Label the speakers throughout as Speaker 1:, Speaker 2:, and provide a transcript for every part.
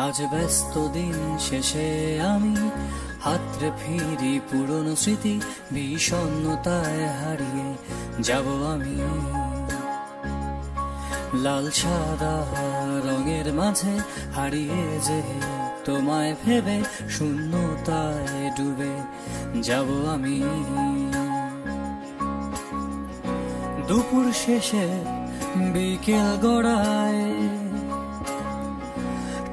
Speaker 1: আজ ব্যস্ত দিন শেষে আমি হাতরে ফিরি পুরনো স্মৃতি, বিষণ্ণতায় হারিয়ে যাব আমি। লাল সাদা রঙের মাঝে হারিয়ে যে তোমায় ভেবে শূন্যতায় ডুবে যাব আমি। দুপুর শেষে বিকেল গড়ায়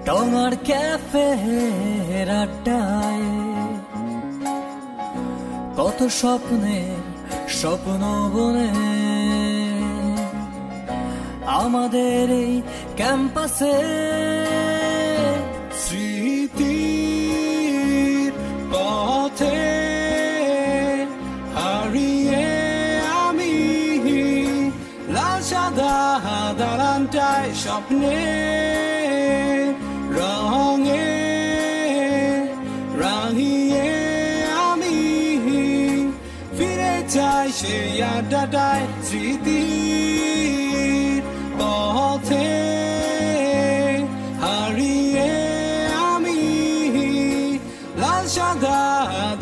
Speaker 1: টঙার ক্যাফের আড্ডায় কত স্বপ্নের স্বপ্ন বনে আমাদের এই ক্যাম্পাসে।
Speaker 2: স্মৃতির পথে হারিয়ে আমি লাল সাদা দালানটায় স্বপ্নে রঙে রাঙিয়ে আমি ফিরে চাই সেই আড্ডাটায়। স্মৃতির পথে হারিয়ে আমি লাল সাদা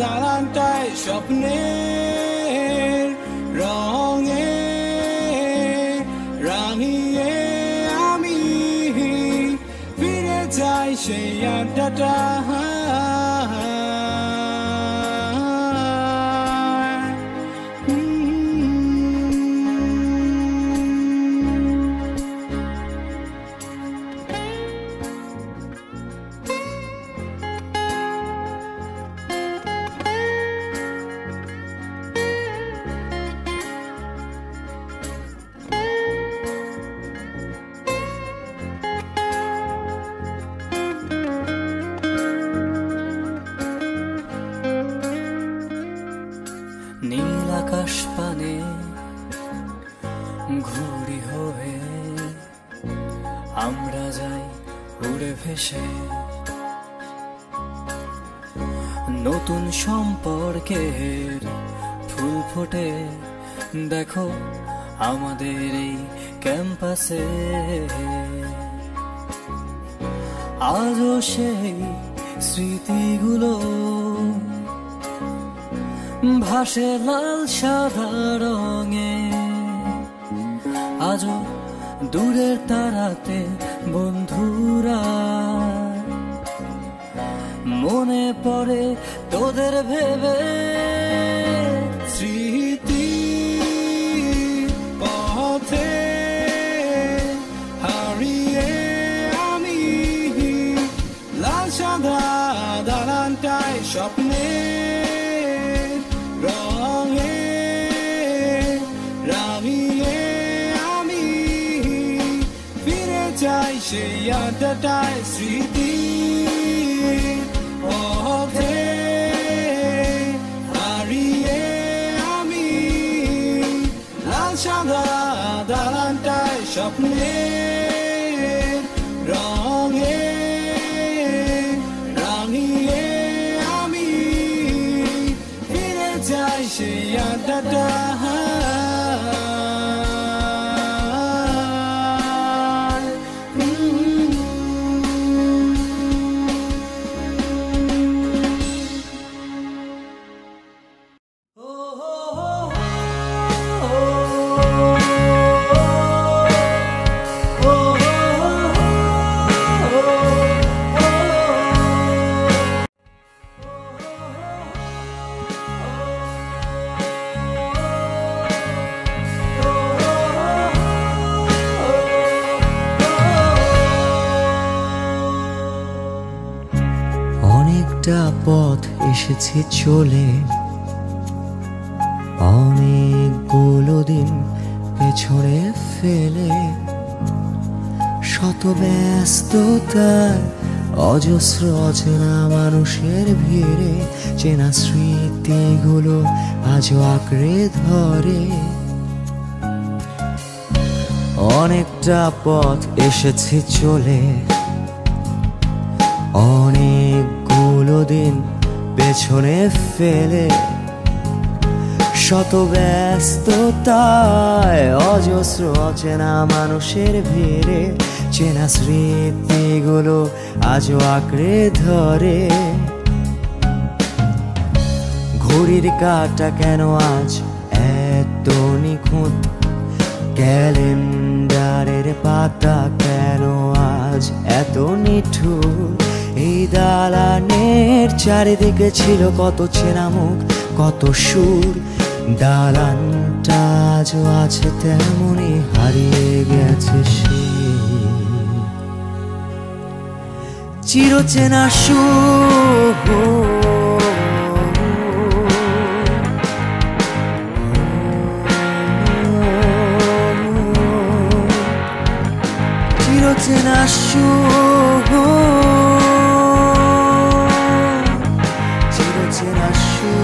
Speaker 2: দালানটায় স্বপ্নে রঙে রাঙিয়ে আমি ফিরে যাই সেই আড্ডাটা।
Speaker 1: নীল আকাশ পানে ঘুড়ি হয়ে আমরা যাই উড়ে ভেসে, নতুন সম্পর্কের ফুল ফোটে দেখো আমাদের এই ক্যাম্পাসে। আজও সেই স্মৃতিগুলো ভাসে লাল সাদা রঙে, আজও দূরের তারাতে বন্ধুরা মনে পড়ে তোদের ভেবে।
Speaker 2: স্মৃতি পথে হারিয়ে আমি লাল সাদা দালানটায় স্বপ্নে রঙে রাঙিয়ে আমি ফিরে যাই সেই আড্ডাটায়। স্মৃতি পথে হারিয়ে আমি লাল সাদা দালানটায় স্বপ্নে রঙে রাঙিয়ে আমি ফিরে যাই সেই আড্ডাটা।
Speaker 3: অনেকটা পথ এসেছি চলে, অনেকগুলো দিন পেছনে ফেলে, শত ব্যস্ততায় অজস্র অচেনা মানুষের ভিড়ে চেনা স্মৃতিগুলো আজও আঁকড়ে ধরে। অনেকটা পথ এসেছি চলে, অনেকগুলো দিন পেছনে ফেলে, শত ব্যস্ততায় অজস্র অচেনা মানুষের ভিড়ে চেনা স্মৃতিগুলো আজও আঁকড়ে ধরে। ঘড়ির কাঁটা কেন আজ এত নিখুঁত, ক্যালেন্ডারের পাতা কেন আজ এত নিঠুর। এই দালানের চারিদিকে ছিল কত চেনা মুখ, কত সুর। দালানটা আজও আছে তেমনই, হারিয়ে গেছে সে চিরচেনা সুর। চিরচেনা সুর, চিরচেনা সুর।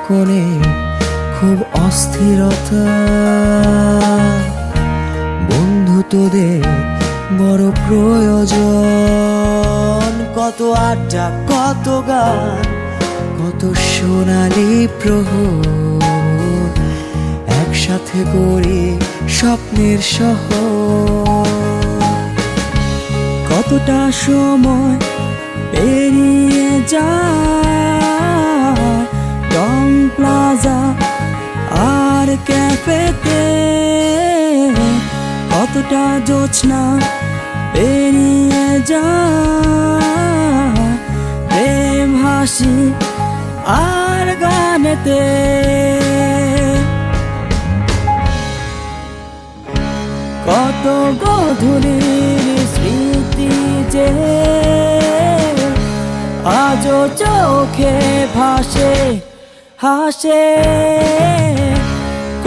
Speaker 3: কোণে খুব অস্থিরতা, বন্ধু তোদের বড় প্রয়োজন। কত আড্ডা, কত গান, কত সোনালি প্রহর, একসাথে করি স্বপ্নের শহর।
Speaker 1: কতটা সময় পেরিয়ে যায় টং প্লাজা আর ক্যাফেতে, কতটা জোছনা পেরিয়ে যায় প্রেম হাসি আর গানেতে। কত গধূলির স্মৃতি যে আজও চোখে ভাসে হাসে।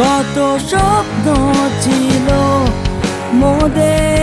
Speaker 1: কত স্বপ্ন ছিল মোদের